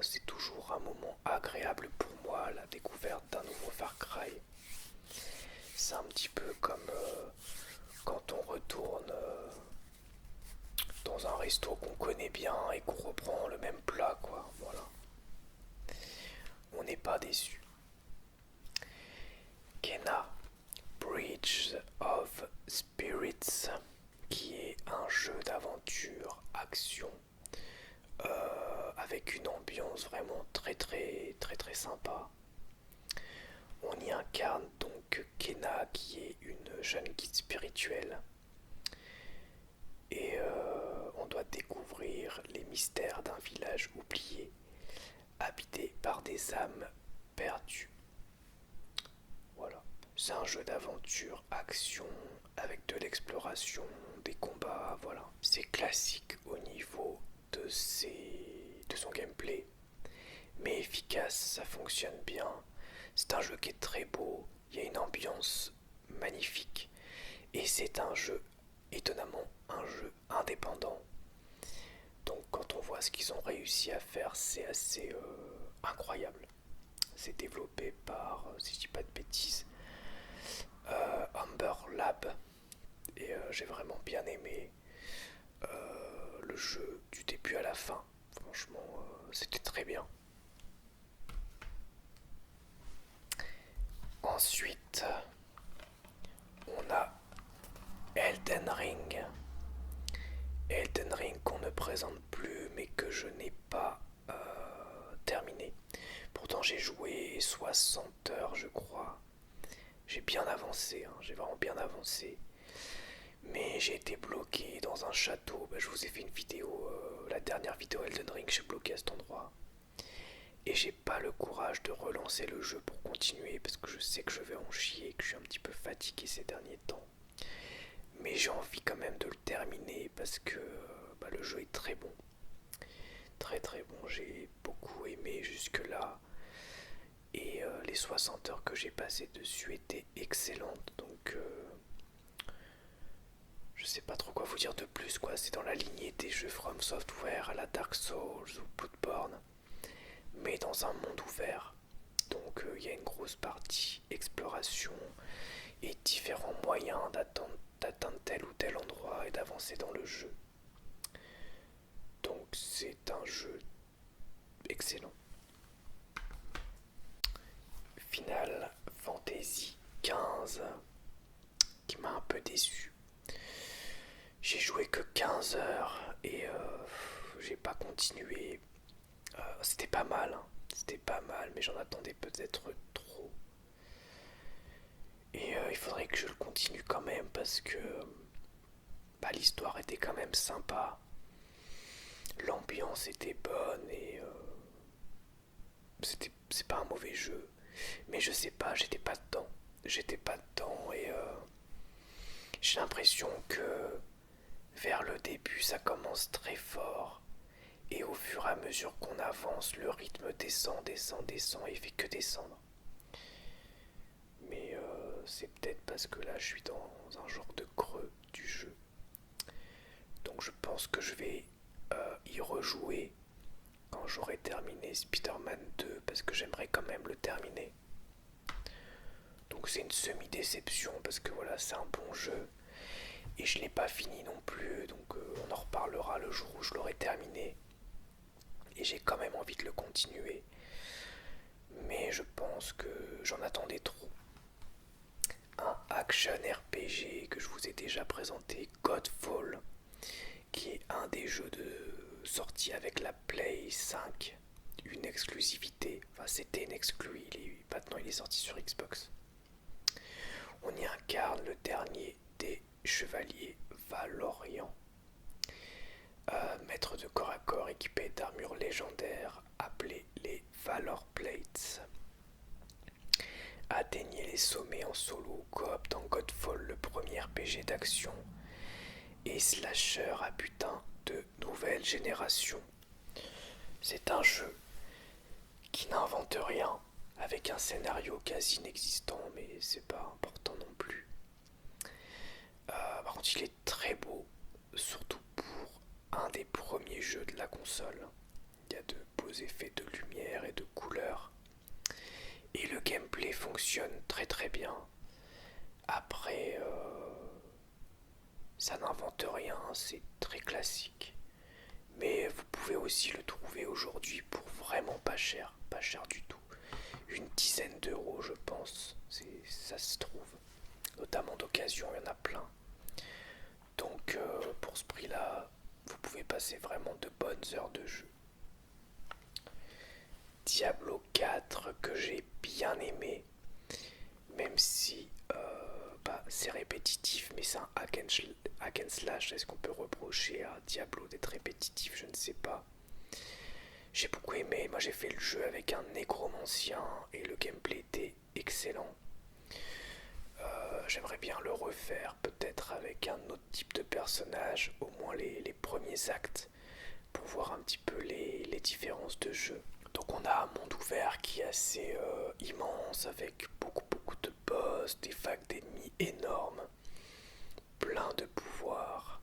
Speaker 1: c'est toujours un moment agréable pour moi, la découverte d'un nouveau Far Cry. C'est un petit peu comme quand on retourne dans un resto qu'on connaît bien et qu'on reprend le même plat, quoi. Voilà. On n'est pas déçu. Kena, Bridge of Spirits, qui est un jeu d'aventure action avec une ambiance vraiment très très très très sympa. On y incarne donc Kena, qui est une jeune guide spirituelle, et on doit découvrir les mystères d'un village oublié habité par des âmes perdues. Voilà, c'est un jeu d'aventure action avec de l'exploration, des combats, voilà. C'est classique au niveau de son gameplay, mais efficace, ça fonctionne bien. C'est un jeu qui est très beau, il y a une ambiance magnifique, et c'est un jeu, étonnamment, un jeu indépendant. Donc quand on voit ce qu'ils ont réussi à faire, c'est assez incroyable. C'est développé par, si je dis pas de bêtises, Humber Lab, et j'ai vraiment bien aimé le jeu du début à la fin. Franchement, c'était très bien. Ensuite, on a Elden Ring. Elden Ring qu'on ne présente plus mais que je n'ai pas terminé. Pourtant j'ai joué 60 heures je crois. J'ai bien avancé, hein, j'ai vraiment bien avancé. Mais j'ai été bloqué dans un château. Bah, je vous ai fait une vidéo, la dernière vidéo Elden Ring, j'ai bloqué à cet endroit. Et j'ai pas le courage de relancer le jeu pour continuer parce que je sais que je vais en chier, que je suis un petit peu fatigué ces derniers temps. Mais j'ai envie quand même de le terminer parce que bah, le jeu est très bon. Très très bon, j'ai beaucoup aimé jusque là. Et les 60 heures que j'ai passées dessus étaient excellentes. Donc je sais pas trop quoi vous dire de plus, quoi. C'est dans la lignée des jeux From Software à la Dark Souls ou Bloodborne, mais dans un monde ouvert. Donc il y a une grosse partie exploration et différents moyens d'atteindre tel ou tel endroit et d'avancer dans le jeu. Donc c'est un jeu excellent. Final Fantasy XV, qui m'a un peu déçu. J'ai joué que 15 heures et j'ai pas continué. C'était pas mal, hein. C'était pas mal, mais j'en attendais peut-être trop. Et il faudrait que je le continue quand même parce que bah, l'histoire était quand même sympa. L'ambiance était bonne et c'est pas un mauvais jeu. Mais je sais pas, j'étais pas dedans. J'étais pas dedans et j'ai l'impression que vers le début ça commence très fort. Et au fur et à mesure qu'on avance, le rythme descend, descend, descend et fait que descendre. Mais c'est peut-être parce que là je suis dans un genre de creux du jeu. Donc je pense que je vais y rejouer quand j'aurai terminé Spider-Man 2 parce que j'aimerais quand même le terminer. Donc c'est une semi-déception parce que voilà, c'est un bon jeu et je l'ai pas fini non plus, donc on en reparlera le jour où je l'aurai terminé. Et j'ai quand même envie de le continuer, mais je pense que j'en attendais trop. Un action RPG que je vous ai déjà présenté, Godfall, qui est un des jeux de sortie avec la Play 5, une exclusivité, enfin c'était une exclu, maintenant il est sorti sur Xbox. On y incarne le dernier des chevaliers Valorian, maître de corps à corps équipé d'armures légendaires appelées les Valor Plates. Atteignez les sommets en solo ou coop dans Godfall, le premier RPG d'action et slasher à butin de nouvelle génération. C'est un jeu qui n'invente rien, avec un scénario quasi inexistant, mais c'est pas important non plus. Par contre, il est très beau, surtout pour un des premiers jeux de la console. Il y a de beaux effets de lumière et de couleurs. Et le gameplay fonctionne très très bien. Après, ça n'invente rien, c'est très classique. Mais vous pouvez aussi le trouver aujourd'hui pour vraiment pas cher du tout. Une dizaine d'euros je pense, ça se trouve. Notamment d'occasion, il y en a plein. Donc pour ce prix-là, vous pouvez passer vraiment de bonnes heures de jeu. Diablo 4 que j'ai bien aimé, même si c'est répétitif, mais c'est un hack and slash. Est-ce qu'on peut reprocher à Diablo d'être répétitif? Je ne sais pas. J'ai beaucoup aimé, moi j'ai fait le jeu avec un nécromancien et le gameplay était excellent. J'aimerais bien le refaire, peut-être avec un autre type de personnage, au moins les premiers actes, pour voir un petit peu les différences de jeu. Donc on a un monde ouvert qui est assez immense, avec beaucoup de boss, des vagues d'ennemis énormes, plein de pouvoirs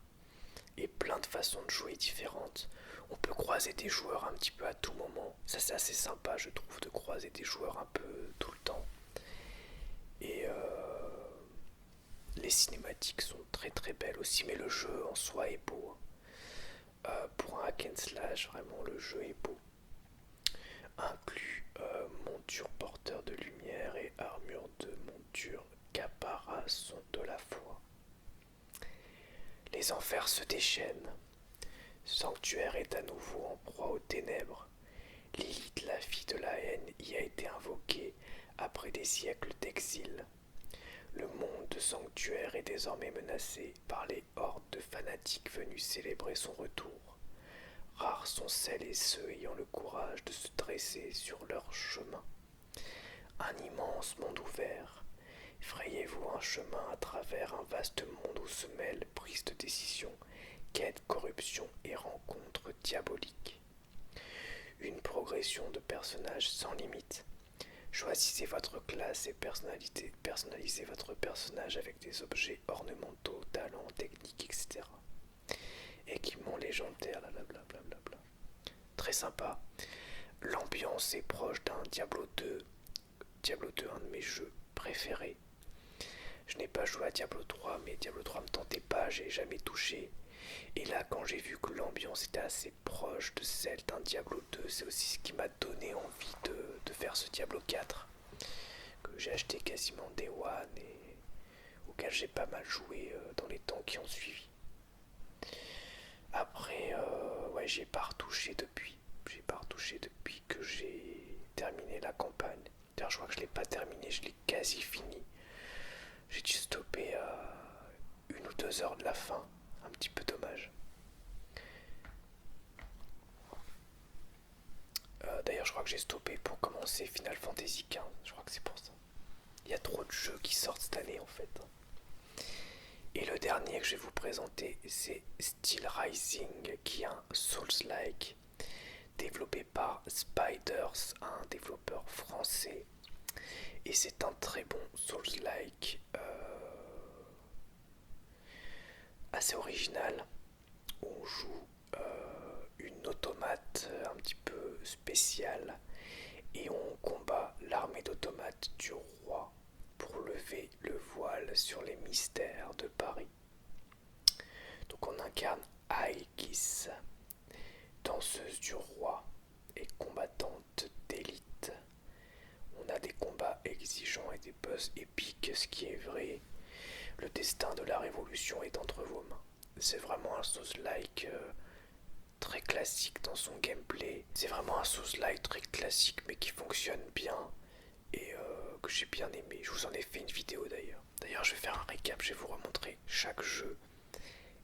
Speaker 1: et plein de façons de jouer différentes. On peut croiser des joueurs un petit peu à tout moment. Ça c'est assez sympa je trouve de croiser des joueurs un peu tout le temps. Et les cinématiques sont très très belles aussi, mais le jeu en soi est beau. Pour un hack and slash, vraiment le jeu est beau. Inclut monture porteur de lumière et armure de monture caparazon de la foi. Les enfers se déchaînent. Sanctuaire est à nouveau en proie aux ténèbres. Lilith, la fille de la haine, y a été invoquée après des siècles d'exil. Le monde de Sanctuaire est désormais menacé par les hordes de fanatiques venus célébrer son retour. Rares sont celles et ceux ayant le courage de se dresser sur leur chemin. Un immense monde ouvert. Frayez-vous un chemin à travers un vaste monde où se mêlent prises de décision, quêtes, corruption et rencontres diaboliques. Une progression de personnages sans limite. Choisissez votre classe et personnalisez votre personnage avec des objets ornementaux, talents, techniques, etc. Équipement légendaire, blablabla. Très sympa. L'ambiance est proche d'un Diablo 2. Diablo 2, un de mes jeux préférés. Je n'ai pas joué à Diablo 3, mais Diablo 3 me tentait pas, j'ai jamais touché. Et là, quand j'ai vu que l'ambiance était assez proche de celle d'un Diablo 2, c'est aussi ce qui m'a donné envie de faire ce Diablo 4, que j'ai acheté quasiment Day One et auquel j'ai pas mal joué dans les temps qui ont suivi. Après, ouais, j'ai pas retouché depuis. J'ai pas retouché depuis que j'ai terminé la campagne. D'ailleurs, je crois que je l'ai pas terminé, je l'ai quasi fini. J'ai dû stopper à 1 ou 2 heures de la fin. Un petit peu dommage. D'ailleurs, D'ailleurs, je crois que j'ai stoppé pour commencer Final Fantasy XV. Je crois que c'est pour ça. Il y a trop de jeux qui sortent cette année en fait. Et le dernier que je vais vous présenter, c'est Steel Rising, qui est un Souls-like développé par Spiders, un développeur français. Et c'est un très bon Souls-like assez original. On joue une automate un petit peu spéciale et on combat l'armée d'automates du roi pour lever le voile sur les mystères de Paris. Donc on incarne Aegis, danseuse du roi et combattante d'élite. On a des combats exigeants et des boss épiques, ce qui est vrai. Le destin de la révolution est entre vos mains. C'est vraiment un Souls-like très classique dans son gameplay. C'est vraiment un Souls-like très classique mais qui fonctionne bien et que j'ai bien aimé. Je vous en ai fait une vidéo d'ailleurs. D'ailleurs, je vais faire un récap, je vais vous remontrer chaque jeu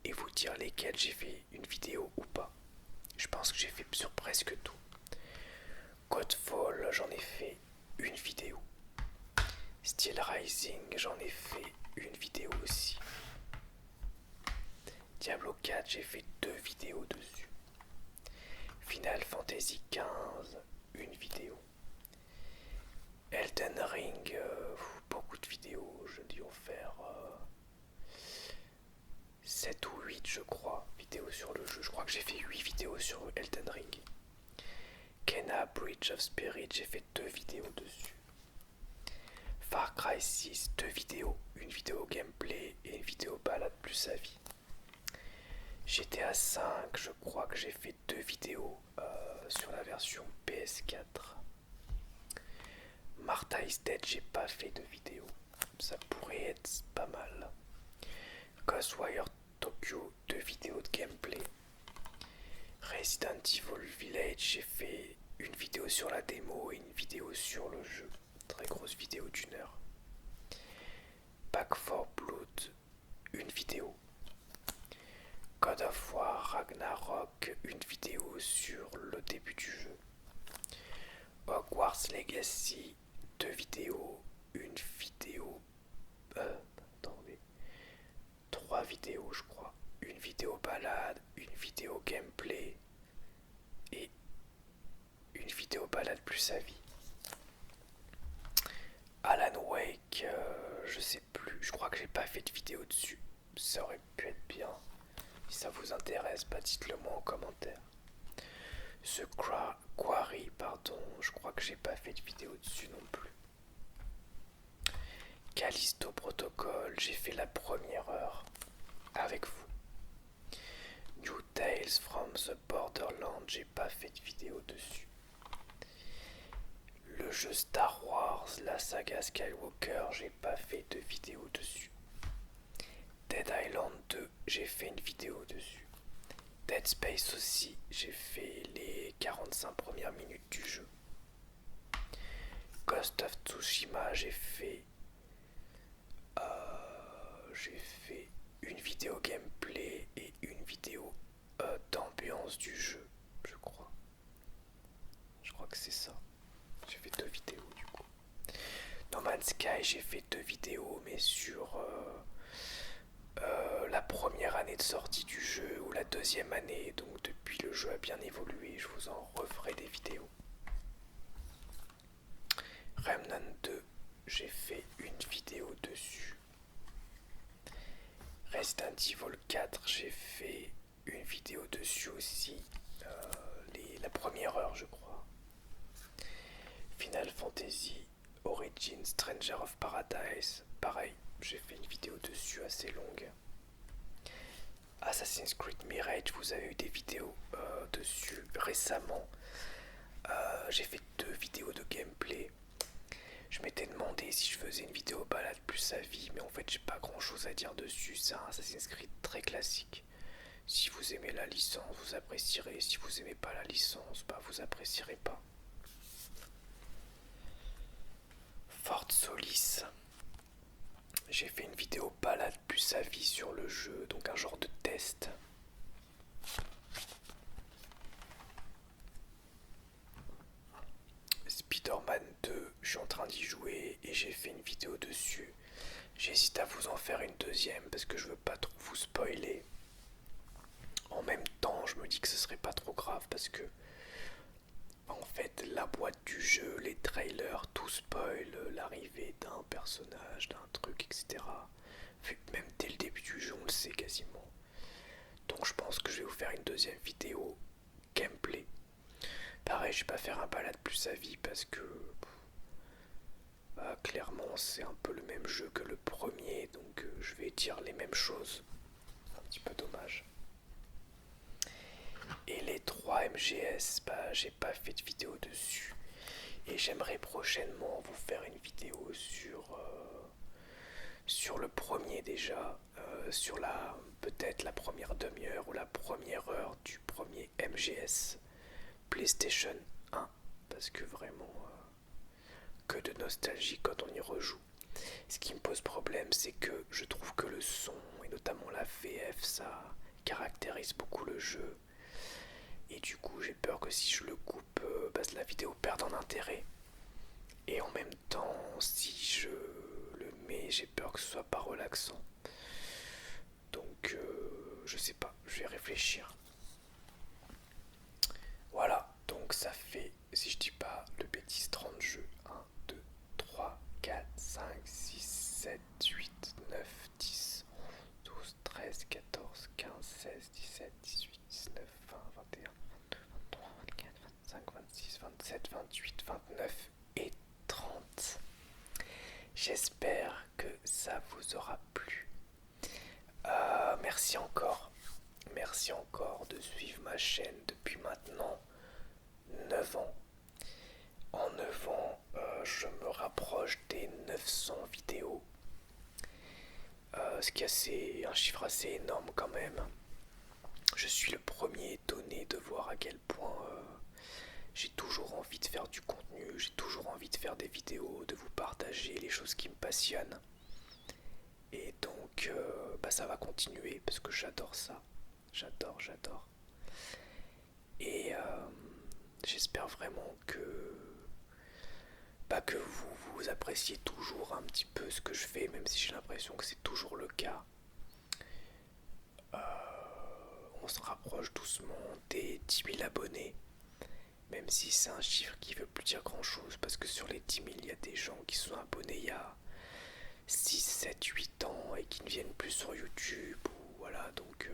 Speaker 1: et vous dire lesquels j'ai fait une vidéo ou pas. Je pense que j'ai fait sur presque tout. Godfall, j'en ai fait une vidéo. Steel Rising, j'en ai fait une vidéo aussi. Diablo 4, j'ai fait 2 vidéos dessus. Final Fantasy XV, une vidéo. Elden Ring, beaucoup de vidéos, je dis en faire 7 ou 8 je crois, vidéos sur le jeu. Je crois que j'ai fait 8 vidéos sur Elden Ring. Kena Bridge of Spirit, j'ai fait 2 vidéos dessus. Far Cry 6, 2 vidéos, une vidéo gameplay et une vidéo balade plus avis. GTA 5, je crois que j'ai fait 2 vidéos sur la version PS4. Martha is Dead, j'ai pas fait de vidéo. Ça pourrait être pas mal. Ghostwire Tokyo, 2 vidéos de gameplay. Resident Evil Village, j'ai fait une vidéo sur la démo et une vidéo sur le jeu. Très grosse vidéo d'1 heure. Back 4 Blood, une vidéo. God of War Ragnarok, une vidéo sur le début du jeu. Hogwarts Legacy, 2 vidéos, une vidéo... attendez... 3 vidéos je crois. Une vidéo balade, une vidéo gameplay et une vidéo balade plus avis. Alan Wake, je sais plus, je crois que j'ai pas fait de vidéo dessus. Ça aurait pu être bien. Si ça vous intéresse, dites-le moi en commentaire. The Quarry, pardon, je crois que j'ai pas fait de vidéo dessus non plus. Callisto Protocol, j'ai fait la première heure avec vous. New Tales from the Borderlands, j'ai pas fait de vidéo dessus. Le jeu Star Wars, la saga Skywalker, j'ai pas fait de vidéo dessus. Dead Island 2, j'ai fait une vidéo dessus. Dead Space aussi, j'ai fait les 45 premières minutes du jeu. Ghost of Tsushima, j'ai fait une vidéo gameplay et une vidéo d'ambiance du jeu, je crois. Je crois que c'est ça. J'ai fait 2 vidéos du coup. No Man's Sky, j'ai fait 2 vidéos, mais sur la première année de sortie du jeu ou la deuxième année. Donc depuis, le jeu a bien évolué. Je vous en referai des vidéos. Remnant 2, j'ai fait une vidéo dessus. Resident Evil 4, j'ai fait une vidéo dessus aussi. La première heure, je crois. Final Fantasy Origins Stranger of Paradise, pareil, j'ai fait une vidéo dessus assez longue. Assassin's Creed Mirage, vous avez eu des vidéos dessus récemment. J'ai fait 2 vidéos de gameplay. Je m'étais demandé si je faisais une vidéo balade plus avis, mais en fait j'ai pas grand chose à dire dessus. C'est un Assassin's Creed très classique. Si vous aimez la licence, vous apprécierez. Si vous aimez pas la licence, vous apprécierez pas. Fort Solis, j'ai fait une vidéo balade plus avis sur le jeu, donc un genre de test. j'ai fait une vidéo dessus. J'hésite à vous en faire une deuxième parce que je veux pas trop vous spoiler. En même temps, je me dis que ce serait pas trop grave parce que en fait, la boîte du jeu, les trailers, tout spoil l'arrivée d'un personnage, d'un truc, etc. Même dès le début du jeu, on le sait quasiment. Donc je pense que je vais vous faire une deuxième vidéo gameplay. Pareil, je vais pas faire un balade plus à vie parce que clairement c'est un peu le même jeu que le premier, donc je vais dire les mêmes choses. Un petit peu dommage. Et les 3 MGS, j'ai pas fait de vidéo dessus. Et j'aimerais prochainement vous faire une vidéo sur le premier déjà, sur peut-être la première demi-heure ou la première heure du premier MGS PlayStation 1. Parce que vraiment, que de nostalgie quand on y rejoue. Ce qui me pose problème, c'est que je trouve que le son, et notamment la VF, ça caractérise beaucoup le jeu. Et du coup, j'ai peur que si je le coupe, la vidéo perde en intérêt. Et en même temps, si je le mets, j'ai peur que ce soit pas relaxant. Donc, je sais pas, je vais réfléchir. Voilà, donc ça fait, si je dis pas de bêtises, 30 jeux. 1, 2, 3, 4, 5, 6, 7, 8, 9, 10, 11, 12, 13, 14, 15, 16, 17, 18, 19, 20, 21, 22, 23, 24, 25, 26, 27, 28, 29 et 30. J'espère que ça vous aura plu. Merci encore. Merci encore de suivre ma chaîne depuis maintenant 9 ans. En 9 ans, je me rapproche des 900 vidéos. Ce qui est un chiffre assez énorme quand même. Je suis le premier étonné de voir à quel point j'ai toujours envie de faire du contenu, j'ai toujours envie de faire des vidéos, de vous partager les choses qui me passionnent. Et donc ça va continuer parce que j'adore ça. J'adore. Et j'espère vraiment que vous appréciez toujours un petit peu ce que je fais, même si j'ai l'impression que c'est toujours le cas. On se rapproche doucement des 10 000 abonnés, même si c'est un chiffre qui veut plus dire grand chose, parce que sur les 10 000, il y a des gens qui sont abonnés il y a 6, 7, 8 ans et qui ne viennent plus sur YouTube, ou voilà, donc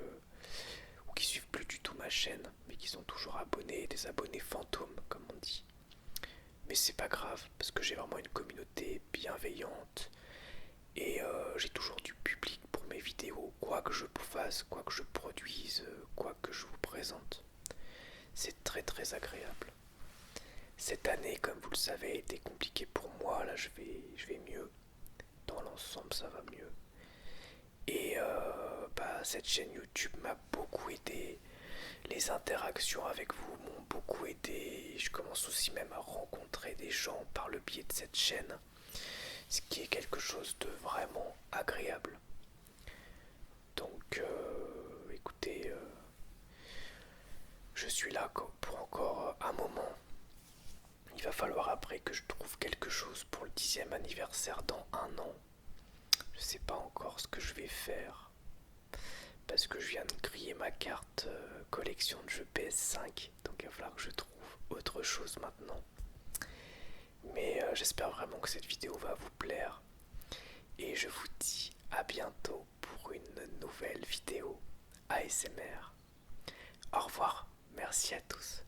Speaker 1: ou qui suivent plus du tout ma chaîne, mais qui sont toujours abonnés, des abonnés fantômes, comme on dit. Mais c'est pas grave, parce que j'ai vraiment une communauté bienveillante, et j'ai toujours du public pour mes vidéos, quoi que je fasse, quoi que je produise, quoi que je vous présente. C'est très très agréable. Cette année, comme vous le savez, a été compliquée pour moi. Là, je vais mieux. Dans l'ensemble, ça va mieux. Et cette chaîne YouTube m'a beaucoup aidé. Les interactions avec vous m'ont beaucoup aidé. Je commence aussi même à rencontrer des gens par le biais de cette chaîne, ce qui est quelque chose de vraiment agréable. Donc, écoutez, je suis là pour encore un moment. Il va falloir après que je trouve quelque chose pour le 10e anniversaire dans un an. Je sais pas encore ce que je vais faire, parce que je viens de griller ma carte collection de jeux PS5, donc il va falloir que je trouve autre chose maintenant. Mais j'espère vraiment que cette vidéo va vous plaire, et je vous dis à bientôt pour une nouvelle vidéo ASMR. Au revoir, merci à tous.